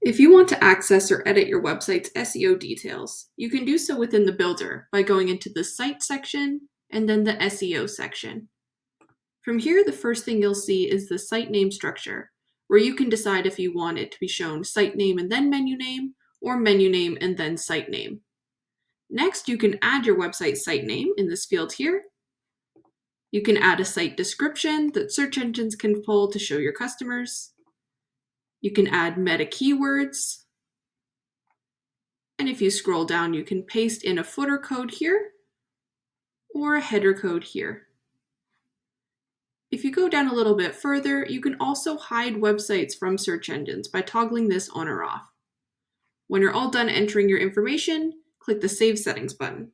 If you want to access or edit your website's SEO details, you can do so within the builder by going into the Site section and then the SEO section. From here, the first thing you'll see is the site name structure, where you can decide if you want it to be shown site name and then menu name, or menu name and then site name. Next, you can add your website site name in this field here. You can add a site description that search engines can pull to show your customers. You can add meta keywords. And if you scroll down, you can paste in a footer code here or a header code here. If you go down a little bit further, you can also hide websites from search engines by toggling this on or off. When you're all done entering your information, click the Save Settings button.